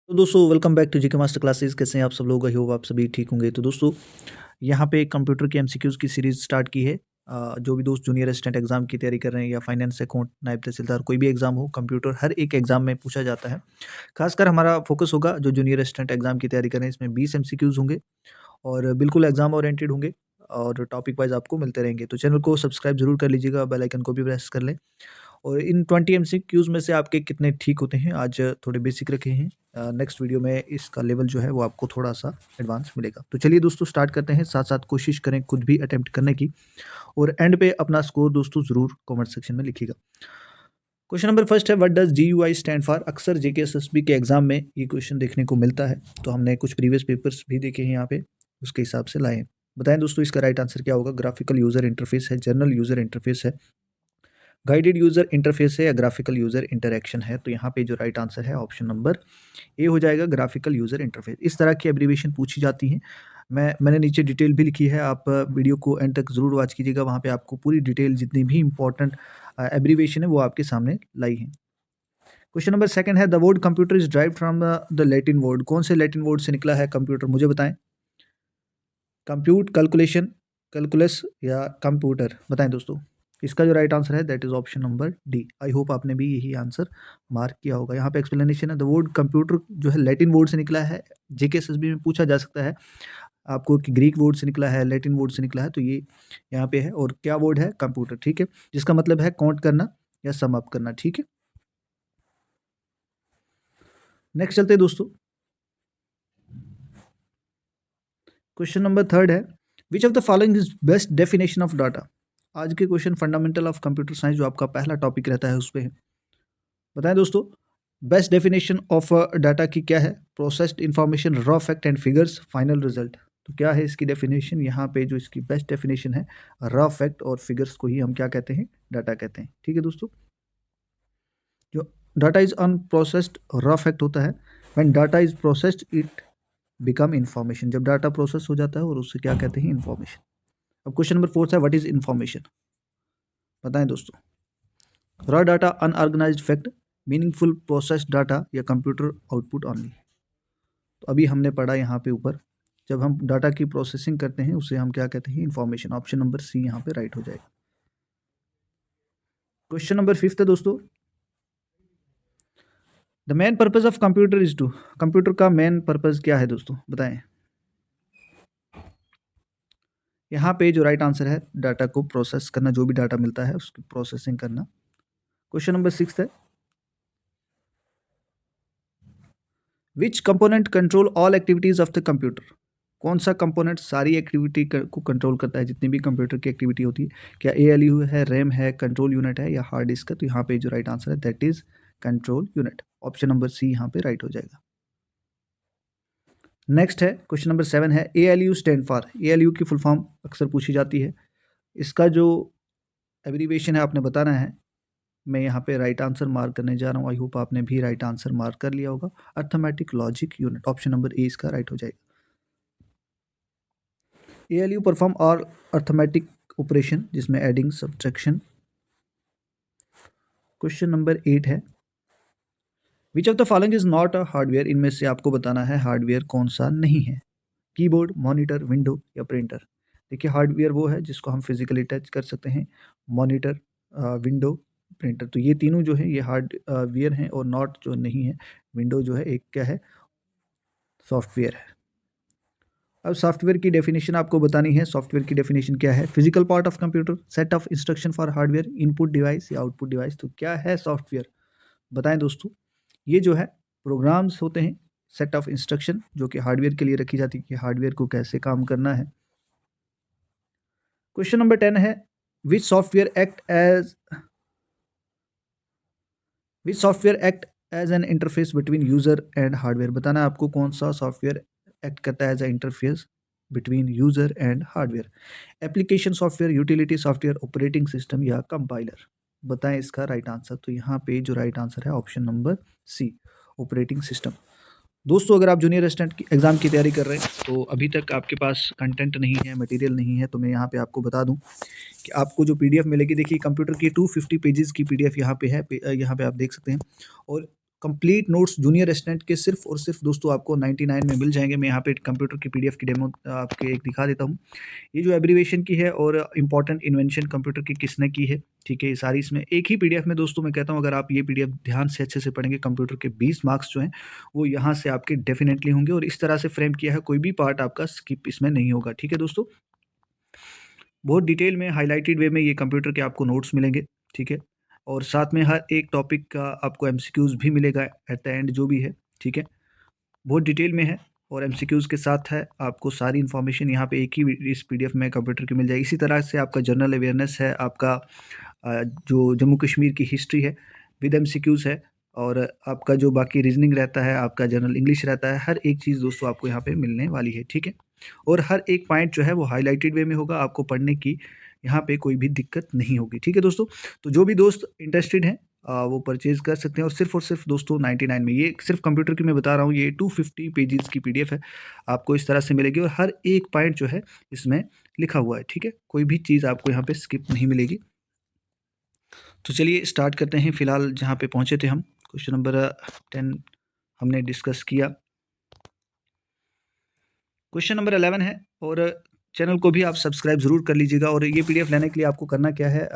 तो दोस्तों welcome back to GK master classes. कैसे हैं आप सब लोग? आई होप आप सभी ठीक होंगे। तो दोस्तों यहाँ पे कंप्यूटर के एमसीक्यूज़ की सीरीज़ स्टार्ट की है। जो भी दोस्त जूनियर असिस्टेंट एग्ज़ाम की तैयारी कर रहे हैं या फाइनेंस, अकाउंट, नायब तहसीलदार, कोई भी एग्ज़ाम हो, कंप्यूटर हर एक एग्ज़ाम में पूछा जाता है। खासकर हमारा फोकस होगा जो जूनियर असिस्टेंट एग्ज़ाम की तैयारी कर रहे हैं, इसमें 20 एमसीक्यूज़ होंगे और बिल्कुल एग्ज़ाम ओरिएंटेड होंगे और टॉपिक वाइज़ आपको मिलते रहेंगे। तो चैनल को सब्सक्राइब ज़रूर कर लीजिएगा, बेल आइकन को भी प्रेस कर लें। और इन 20 एमसीक्यूज़ में से आपके कितने ठीक होते हैं, आज थोड़े बेसिक रखे हैं। नेक्स्ट वीडियो में इसका लेवल जो है वो आपको थोड़ा-सा एडवांस मिलेगा। तो चलिए दोस्तों स्टार्ट करते हैं, साथ-साथ कोशिश करें खुद भी अटेम्प्ट करने की और एंड पे अपना स्कोर दोस्तों ज़रूर कमेंट सेक्शन में लिखिएगा। क्वेश्चन नंबर फर्स्ट है, what does GUI stand for? अक्सर जेके एसएसबी के एग्ज़ाम में ये क्वेश्चन देखने को मिलता है, तो हमने कुछ प्रीवियस पेपर्स भी देखे हैं यहाँ पे, उसके हिसाब से लाए हैं। बताएँ दोस्तों इसका राइट आंसर क्या होगा? ग्राफिकल यूज़र इंटरफेस है, जनरल यूज़र इंटरफेस है, गाइडेड यूज़र इंटरफेस है या ग्राफिकल यूज़र इंटरैक्शन है? तो यहाँ पे जो राइट आंसर है ऑप्शन नंबर ए हो जाएगा, ग्राफिकल यूज़र इंटरफेस। इस तरह की एब्रिविएशन पूछी जाती हैं। मैंने नीचे डिटेल भी लिखी है, आप वीडियो को एंड तक ज़रूर वॉच कीजिएगा, वहाँ पे आपको पूरी डिटेल जितनी भी इम्पोर्टेंट एब्रिविएशन है वो आपके सामने लाई है। क्वेश्चन नंबर सेकंड है, the word computer is derived from the Latin word? कौन से लैटिन वर्ड से निकला है कंप्यूटर, मुझे बताएँ? कंप्यूट, कैलकुलेशन, कैलकुलस या कंप्यूटर? बताएँ दोस्तों। इसका जो राइट आंसर है that is option number D. I hope आपने भी यही आंसर मार्क किया होगा। यहाँ पे एक्सप्लेनेशन है, द वर्ड कंप्यूटर जो है लैटिन वर्ड से निकला है। जेके एसएसबी में पूछा जा सकता है आपको कि ग्रीक वर्ड से निकला है, लैटिन वर्ड से निकला है, तो ये यहाँ पे है और क्या वर्ड है? कंप्यूटर, ठीक है? जिसका मतलब है काउंट करना या सम अप करना, ठीक है? नेक्स्ट चलते हैं दोस्तों। क्वेश्चन नंबर थर्ड है, which of the following is best definition of data? आज के question fundamental of computer science जो आपका पहला टॉपिक रहता है उस पे है। बताएं दोस्तों, बेस्ट डेफिनेशन ऑफ डाटा की क्या है? Processed information, raw fact and figures, final result. तो क्या है इसकी डेफिनेशन? यहाँ पे जो इसकी बेस्ट डेफिनेशन है, रॉ फैक्ट और फिगर्स को ही हम क्या कहते हैं? डाटा कहते हैं, ठीक है दोस्तों। जो data is unprocessed, raw fact होता है when data is processed it become information. जब डाटा प्रोसेस हो जाता है और उससे क्या कहते हैं? इन्फॉर्मेशन। अब क्वेश्चन नंबर फोर्थ है, व्हाट इज इन्फॉर्मेशन? बताएं दोस्तों। Raw data, unorganised fact, meaningful processed data या कंप्यूटर आउटपुट ऑनली। तो अभी हमने पढ़ा यहाँ पे ऊपर, जब हम डाटा की प्रोसेसिंग करते हैं उसे हम क्या कहते हैं? इन्फॉर्मेशन। ऑप्शन नंबर सी यहाँ पे राइट हो जाएगा। क्वेश्चन नंबर फिफ्थ है दोस्तों, the main purpose of computer is to? Computer का मेन पर्पज क्या है दोस्तों? बताएं। यहाँ पे जो राइट आंसर है, डाटा को प्रोसेस करना, जो भी डाटा मिलता है उसकी प्रोसेसिंग करना। क्वेश्चन नंबर सिक्स है, विच component control all activities of the computer? कौन सा कंपोनेंट सारी एक्टिविटी को कंट्रोल करता है, जितनी भी कंप्यूटर की एक्टिविटी होती है? क्या एएलयू है, रैम है, कंट्रोल यूनिट है या हार्ड डिस्क है? तो यहाँ पे जो राइट आंसर है that is control unit. Option number C यहाँ पे राइट हो जाएगा। नेक्स्ट है क्वेश्चन नंबर सेवन है, एएलयू स्टैंड फॉर? एएलयू की फुल फॉर्म अक्सर पूछी जाती है, इसका जो एब्रीविएशन है आपने बताना है। मैं यहाँ पे राइट आंसर मार्क करने जा रहा हूँ, आई होप आपने भी राइट आंसर मार्क कर लिया होगा। Arithmetic logic unit, option number A इसका राइट हो जाएगा। एएलयू परफॉर्म और अर्थमेटिक ऑपरेशन जिसमें एडिंग, सब्ट्रैक्शन। क्वेश्चन नंबर 8 है, which of the following is not a hardware? इनमें से आपको बताना है हार्डवेयर कौन सा नहीं है। कीबोर्ड, मॉनिटर, विंडो या प्रिंटर? देखिए हार्डवेयर वो है जिसको हम फिजिकली टच कर सकते हैं, मॉनिटर, विंडो, प्रिंटर। तो ये तीनों जो है ये हार्डवेयर हैं और नॉट जो नहीं है, विंडो जो है एक क्या है? सॉफ्टवेयर है। अब सॉफ्टवेयर की डेफिनेशन आपको बतानी है। सॉफ्टवेयर की डेफिनेशन क्या है? Physical part of computer, set of instruction for hardware, input device या आउटपुट डिवाइस। तो क्या है सॉफ्टवेयर? बताएं दोस्तों। ये जो है प्रोग्राम्स होते हैं, सेट ऑफ इंस्ट्रक्शन जो कि हार्डवेयर के लिए रखी जाती है कि हार्डवेयर को कैसे काम करना है। क्वेश्चन नंबर 10 है, which software act as an interface between user and hardware? बताना है आपको कौन सा सॉफ्टवेयर एक्ट करता है as a interface between user and hardware. Application software, utility software, operating system या कंपाइलर? बताएं इसका राइट आंसर। तो यहाँ पे जो राइट आंसर है option number C, operating system. दोस्तों अगर आप जूनियर असिस्टेंट की एग्ज़ाम की तैयारी कर रहे हैं तो अभी तक आपके पास कंटेंट नहीं है, मटेरियल नहीं है, तो मैं यहाँ पे आपको बता दूं कि आपको जो पीडीएफ मिलेगी, देखिए कंप्यूटर की 250 पेजेस की पीडीएफ यहाँ पे है, यहाँ पे आप देख सकते हैं। और कंप्लीट नोट्स जूनियर असिस्टेंट के सिर्फ और सिर्फ दोस्तों आपको 99 में मिल जाएंगे। मैं यहाँ पे कंप्यूटर की पीडीएफ की डेमो आपके एक दिखा देता हूँ। ये जो एब्रीवेशन की है और इंपॉर्टेंट इन्वेंशन कंप्यूटर की किसने की है, ठीक है, ये सारी इसमें एक ही पीडीएफ में दोस्तों मैं कहता हूँ अगर आप ये पीडीएफ ध्यान से अच्छे से पढ़ेंगे कंप्यूटर के 20 मार्क्स जो हैं वो यहाँ से आपके डेफिनेटली होंगे और इस तरह से फ्रेम किया है, कोई भी पार्ट आपका स्किप इसमें नहीं होगा। ठीक है दोस्तों, बहुत डिटेल में हाईलाइटेड वे में ये कंप्यूटर के आपको नोट्स मिलेंगे। ठीक है, और साथ में हर एक टॉपिक का आपको एमसीक्यूज भी मिलेगा एट द एंड जो भी है। ठीक है, बहुत डिटेल में है और एमसीक्यूज के साथ है, आपको सारी इन्फॉर्मेशन यहाँ पे एक ही इस पीडीएफ में कंप्यूटर की मिल जाएगी। इसी तरह से आपका जनरल अवेयरनेस है, आपका जो जम्मू कश्मीर की हिस्ट्री है विद एमसीक्यूज है, और आपका जो बाकी रीजनिंग रहता है, आपका जनरल इंग्लिश रहता है, हर एक चीज़ दोस्तों आपको यहाँ पे मिलने वाली है। ठीक है, और हर एक पॉइंट जो है वो हाईलाइटेड वे में होगा, आपको पढ़ने की यहाँ पे कोई भी दिक्कत नहीं होगी। ठीक है दोस्तों, तो जो भी दोस्त इंटरेस्टेड हैं वो परचेज कर सकते हैं और सिर्फ दोस्तों 99 में, ये सिर्फ कंप्यूटर की मैं बता रहा हूँ, ये 250 पेजेस की पीडीएफ है, आपको इस तरह से मिलेगी और हर एक पॉइंट जो है इसमें लिखा हुआ है। ठीक है, कोई भी चीज़ आपको यहाँ पे स्किप नहीं मिलेगी। तो चलिए स्टार्ट करते हैं। फिलहाल जहाँ पे पहुँचे थे हम, क्वेश्चन नंबर 10 हमने डिस्कस किया। क्वेश्चन नंबर 11 है और चैनल को भी आप सब्सक्राइब जरूर कर लीजिएगा। और ये पीडीएफ लेने के लिए आपको करना क्या है,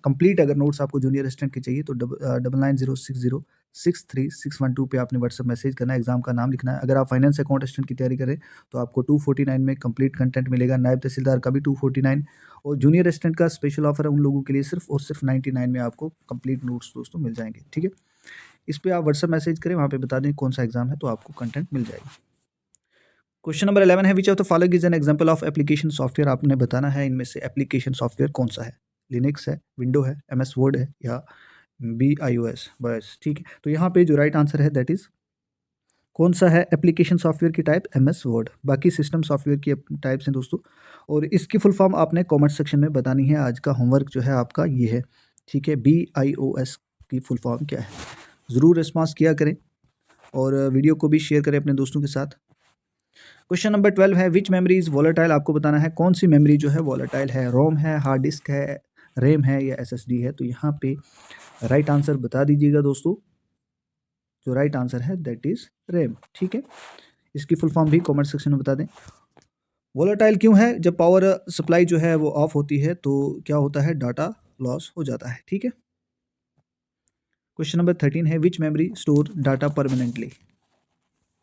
कंप्लीट अगर नोट्स आपको जूनियर असिस्टेंट के चाहिए तो 9906063612 पे आपने व्हाट्सअप मैसेज करना है, एग्जाम का नाम लिखना है। अगर आप फाइनेंस अकाउंट असिस्टेंट की तैयारी करें तो आपको 249 में कंप्लीट कंटेंट मिलेगा, नायब तहसीलदार का भी 249, और जूनियर असिस्टेंट का स्पेशल ऑफर है उन लोगों के लिए सिर्फ और सिर्फ 99 में आपको कंप्लीट नोट्स दोस्तों मिल जाएंगे। ठीक है, इस पर आप व्हाट्सअप मैसेज करें, वहाँ पे बता दें कौन सा एग्जाम है तो आपको कंटेंट मिल जाएगा। क्वेश्चन नंबर 11 है, which of the following is an example of application software. आपने बताना है इनमें से एप्लीकेशन सॉफ्टवेयर कौन सा है, लिनक्स है, विंडो है, एमएस वर्ड है या BIOS। बस ठीक है, तो यहाँ पे जो राइट आंसर है दैट इज कौन सा है, एप्लीकेशन सॉफ्टवेयर की टाइप एमएस वर्ड, बाकी सिस्टम सॉफ्टवेयर की टाइप्स हैं दोस्तों, और इसकी फुल फॉर्म आपने कमेंट सेक्शन में बतानी है। आज का होमवर्क जो है आपका ये है। ठीक है, BIOS की फुल फॉर्म क्या है, ज़रूर रिस्पॉन्स किया करें और वीडियो को भी शेयर करें अपने दोस्तों के साथ। क्वेश्चन नंबर 12 है, विच मेमोरी इज वॉलेटाइल। आपको बताना है कौन सी मेमोरी जो है वॉलेटाइल है, रोम है, हार्ड डिस्क है, रैम है या SSD है। तो यहाँ पे राइट आंसर बता दीजिएगा दोस्तों, जो राइट आंसर है दैट इज रैम। ठीक है, इसकी फुल फॉर्म भी कमेंट सेक्शन में बता दें। वॉलेटाइल क्यों है, जब पावर सप्लाई जो है वो ऑफ होती है तो क्या होता है, डाटा लॉस हो जाता है। ठीक है, क्वेश्चन नंबर 13 है, विच मेमोरी स्टोर डाटा परमानेंटली।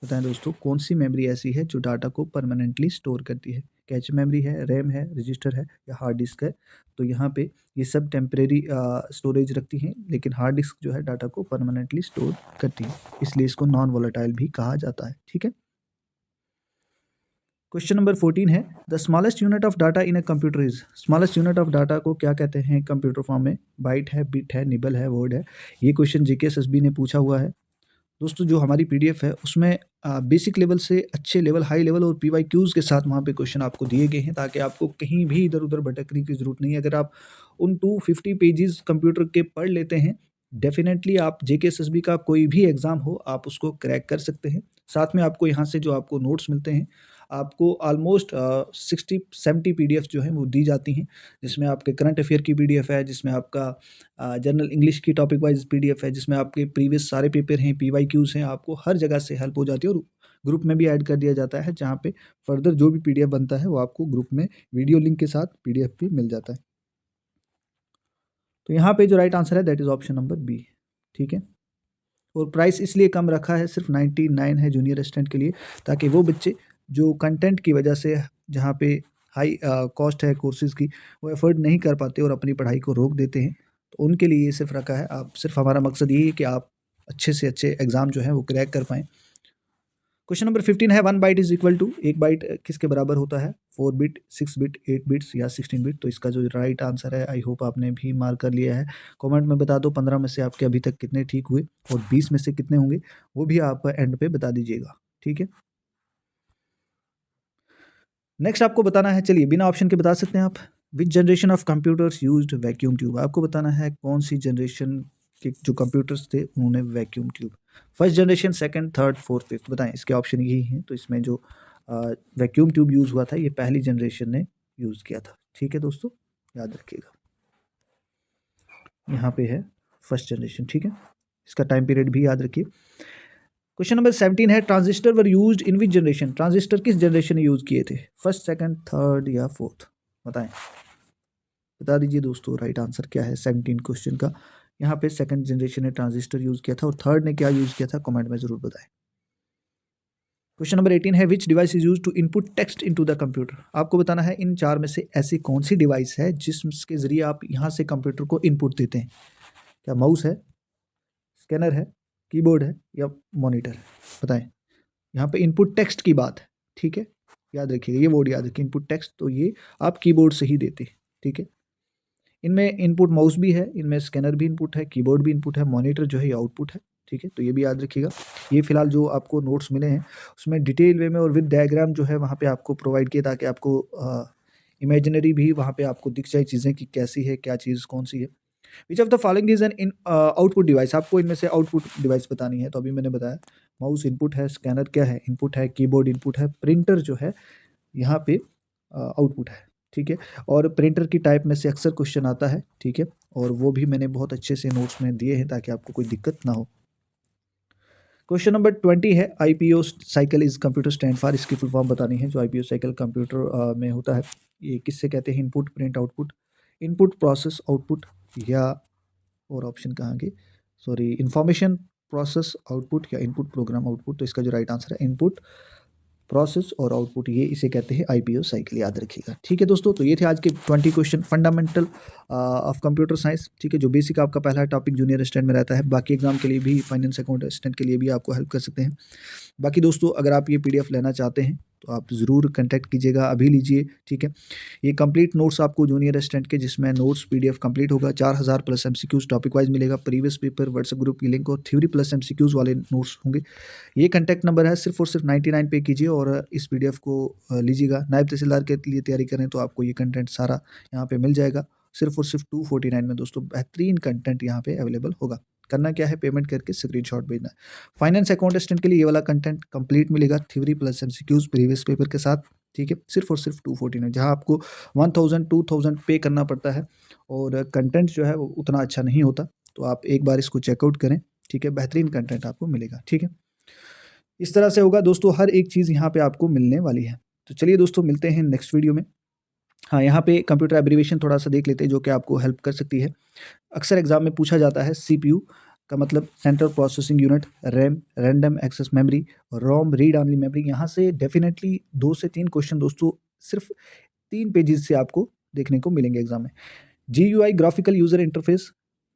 बताएं दोस्तों कौन सी मेमोरी ऐसी है जो डाटा को परमानेंटली स्टोर करती है, कैच मेमोरी है, रैम है, रजिस्टर है या हार्ड डिस्क है। तो यहाँ पे ये सब टेम्परेरी स्टोरेज रखती हैं, लेकिन हार्ड डिस्क जो है डाटा को परमानेंटली स्टोर करती है, इसलिए इसको नॉन वोलेटाइल भी कहा जाता है। ठीक है, क्वेश्चन नंबर 14 है, the smallest unit of data in a computer is. Smallest unit of data को क्या कहते हैं कंप्यूटर फॉर्म में, बाइट है, बिट है, निबल है, वर्ड है। ये क्वेश्चन JKSSB ने पूछा हुआ है दोस्तों। जो हमारी पीडीएफ है उसमें बेसिक लेवल से अच्छे लेवल, हाई लेवल और PYQs के साथ वहाँ पे क्वेश्चन आपको दिए गए हैं, ताकि आपको कहीं भी इधर उधर भटकने की ज़रूरत नहीं है। अगर आप उन 250 पेजेस कंप्यूटर के पढ़ लेते हैं, डेफिनेटली आप JKSSB का कोई भी एग्ज़ाम हो आप उसको क्रैक कर सकते हैं। साथ में आपको यहाँ से जो आपको नोट्स मिलते हैं, आपको ऑलमोस्ट 60-70 पीडीएफ जो हैं वो दी जाती हैं, जिसमें आपके करंट अफेयर की पीडीएफ है, जिसमें आपका जनरल इंग्लिश की टॉपिक वाइज पीडीएफ है, जिसमें आपके प्रीवियस सारे पेपर हैं, PYQs हैं, आपको हर जगह से हेल्प हो जाती है। और ग्रुप में भी ऐड कर दिया जाता है, जहाँ पे फर्दर जो भी पीडीएफ बनता है वो आपको ग्रुप में वीडियो लिंक के साथ पीडीएफ भी मिल जाता है। तो यहाँ पे जो राइट आंसर है that is option number B। ठीक है, और प्राइस इसलिए कम रखा है, सिर्फ 99 है जूनियर असिस्टेंट के लिए, ताकि वो बच्चे जो कंटेंट की वजह से जहाँ पे हाई कॉस्ट है कोर्सेज़ की, वो एफर्ड नहीं कर पाते और अपनी पढ़ाई को रोक देते हैं, तो उनके लिए ये सिर्फ रखा है। आप सिर्फ, हमारा मकसद यही है कि आप अच्छे से अच्छे एग्ज़ाम जो है वो क्रैक कर पाएँ। क्वेश्चन नंबर 15 है, 1 बाइट इज इक्वल टू, एक बाइट किसके बराबर होता है, 4 बिट, 6 बिट, 8 बिट्स या 16 बिट। तो इसका जो राइट आंसर है, आई होप आपने भी मार्क कर लिया है। कमेंट में बता दो 15 में से आपके अभी तक कितने ठीक हुए और 20 में से कितने होंगे, वो भी आप एंड पे बता दीजिएगा। ठीक है, नेक्स्ट आपको बताना है, चलिए बिना ऑप्शन के बता सकते हैं आप, विच generation of computers used vacuum tube. आपको बताना है कौन सी जनरेशन के जो कंप्यूटर्स थे उन्होंने vacuum tube, first generation, second, third, fourth, fifth, बताएं। इसके ऑप्शन यही हैं। तो इसमें जो वैक्यूम ट्यूब यूज़ हुआ था ये पहली जनरेशन ने यूज़ किया था। ठीक है दोस्तों, याद रखिएगा, यहाँ पे है फर्स्ट जनरेशन। ठीक है, इसका टाइम पीरियड भी याद रखिए। क्वेश्चन नंबर 17 है, transistor were used in which generation? Transistor किस जनरेशन में यूज किए थे? फर्स्ट, सेकंड, थर्ड या फोर्थ? बताएं, बता दीजिए दोस्तों। राइट आंसर क्या है 17 क्वेश्चन का? यहाँ पे सेकंड जनरेशन ने ट्रांजिस्टर यूज किया था, और थर्ड ने क्या यूज किया था? कमेंट में जरूर बताएं। क्वेश्चन नंबर 18 है, which device is use to input text into the computer? आपको बताना है इन चार में से ऐसी कौन सी डिवाइस है जिसके जरिए आप यहाँ से कंप्यूटर को इनपुट देते हैं? क्या माउस है, स्कैनर है, कीबोर्ड है या मॉनिटर है? बताएं। यहाँ पे इनपुट टेक्स्ट की बात है, ठीक है, याद रखिएगा ये वर्ड याद रखिए, इनपुट टेक्स्ट, तो ये आप कीबोर्ड से ही देते हैं, ठीक है। इनमें इनपुट माउस भी है, इनमें स्कैनर भी इनपुट है, कीबोर्ड भी इनपुट है, मॉनिटर जो है ये आउटपुट है, ठीक है, तो ये भी याद रखिएगा। ये फिलहाल जो आपको नोट्स मिले हैं उसमें डिटेल वे में और विद डायग्राम जो है वहाँ पे आपको प्रोवाइड किया, ताकि आपको इमेजिनरी भी वहाँ पे आपको दिख जाए चीज़ें कि कैसी है, क्या चीज़ कौन सी है। Which of the following is an in output device? आपको इनमें से आउटपुट डिवाइस बतानी है, तो अभी मैंने बताया माउस इनपुट है, स्कैनर क्या है, इनपुट है, कीबोर्ड इनपुट है, प्रिंटर जो है यहाँ पे आउटपुट है, ठीक है। और प्रिंटर की टाइप में से अक्सर क्वेश्चन आता है, ठीक है, और वो भी मैंने बहुत अच्छे से नोट्स में दिए हैं ताकि आपको कोई दिक्कत ना हो। क्वेश्चन नंबर 20 है, IPO cycle is computer stand for? इसकी फुल फॉर्म बतानी है। जो आईपीओ साइकिल कंप्यूटर में होता है, ये किससे कहते हैं? Input, print, output, input, process, output, या और ऑप्शन कहाँ गए, सॉरी, इंफॉर्मेशन प्रोसेस आउटपुट या इनपुट प्रोग्राम आउटपुट। तो इसका जो राइट आंसर है इनपुट, प्रोसेस और आउटपुट, ये इसे कहते हैं आईपीओ साइकिल, याद रखिएगा, ठीक है दोस्तों। तो ये थे आज के 20 question fundamental of computer science, ठीक है, जो बेसिक आपका पहला टॉपिक जूनियर असिस्टेंट में रहता है। बाकी एग्जाम के लिए भी, फाइनेंस अकाउंट असिस्टेंट के लिए भी आपको हेल्प कर सकते हैं। बाकी दोस्तों, अगर आप ये पीडीएफ लेना चाहते हैं तो आप ज़रूर कांटेक्ट कीजिएगा, अभी लीजिए, ठीक है। ये कंप्लीट नोट्स आपको जूनियर असिस्टेंट के, जिसमें नोट्स पीडीएफ कंप्लीट होगा, 4000 प्लस एमसीक्यूज टॉपिक वाइज मिलेगा, प्रीवियस पेपर, व्हाट्सएप ग्रुप की लिंक और थ्योरी प्लस एमसीक्यूज वाले नोट्स होंगे। ये कांटेक्ट नंबर है, सिर्फ और सिर्फ 99 पे कीजिए और इस पीडीएफ को लीजिएगा। नायब तहसीलदार के लिए तैयारी करें तो आपको ये कंटेंट सारा यहाँ पे मिल जाएगा, सिर्फ और सिर्फ 249 में दोस्तों। बेहतरीन कंटेंट यहाँ पे अवेलेबल होगा। करना क्या है, पेमेंट करके स्क्रीनशॉट भेजना है। फाइनेंस अकाउंट असिस्टेंट के लिए ये वाला कंटेंट कंप्लीट मिलेगा, theory plus MCQs previous paper के साथ, ठीक है, सिर्फ और सिर्फ 249, जहाँ आपको 1000 2000 पे करना पड़ता है और कंटेंट जो है वो उतना अच्छा नहीं होता। तो आप एक बार इसको चेकआउट करें, ठीक है, बेहतरीन कंटेंट आपको मिलेगा, ठीक है। इस तरह से होगा दोस्तों, हर एक चीज़ यहाँ पे आपको मिलने वाली है। तो चलिए दोस्तों, मिलते हैं नेक्स्ट वीडियो में। हाँ, यहाँ पे कंप्यूटर एब्रीविएशन थोड़ा सा देख लेते हैं जो कि आपको हेल्प कर सकती है। अक्सर एग्जाम में पूछा जाता है, सीपीयू का मतलब central processing unit, RAM random access memory, ROM read only memory. यहाँ से डेफिनेटली 2 से 3 क्वेश्चन दोस्तों सिर्फ 3 पेजेस से आपको देखने को मिलेंगे एग्जाम में। GUI graphical user interface,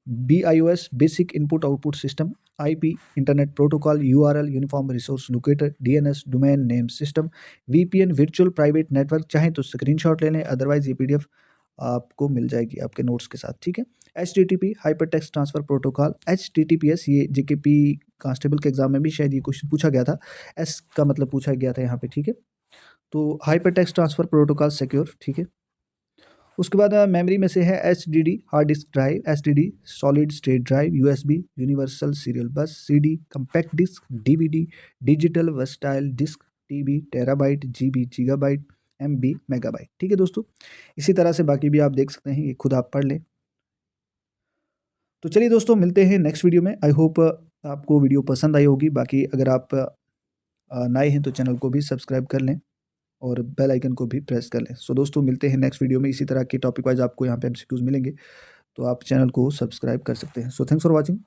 BIOS basic input output system, IP internet protocol, URL uniform resource locator, DNS domain name system, VPN virtual private network. चाहें तो स्क्रीनशॉट ले लें, अदरवाइज ये PDF आपको मिल जाएगी आपके नोट्स के साथ, ठीक है। HTTP hyper text transfer protocol, HTTPS, ये JKP कांस्टेबल के एग्जाम में भी शायद ये क्वेश्चन पूछा गया था, S का मतलब पूछा गया था यहाँ पे, ठीक है। तो hyper text transfer protocol secure, ठीक है। उसके बाद मेमोरी में से है HDD hard disk drive, SSD solid state drive, USB universal serial bus, CD compact disc, DVD digital versatile disc, TB terabyte, GB gigabyte, MB megabyte, ठीक है दोस्तों। इसी तरह से बाकी भी आप देख सकते हैं, ये खुद आप पढ़ लें। तो चलिए दोस्तों, मिलते हैं नेक्स्ट वीडियो में। आई होप आपको वीडियो पसंद आई होगी। बाकी अगर आप नए हैं तो चैनल को भी सब्सक्राइब कर लें और बेल आइकन को भी प्रेस कर लें। सो दोस्तों, मिलते हैं नेक्स्ट वीडियो में। इसी तरह के टॉपिक वाइज आपको यहाँ पे एमसीक्यूज मिलेंगे, तो आप चैनल को सब्सक्राइब कर सकते हैं। So thanks for watching.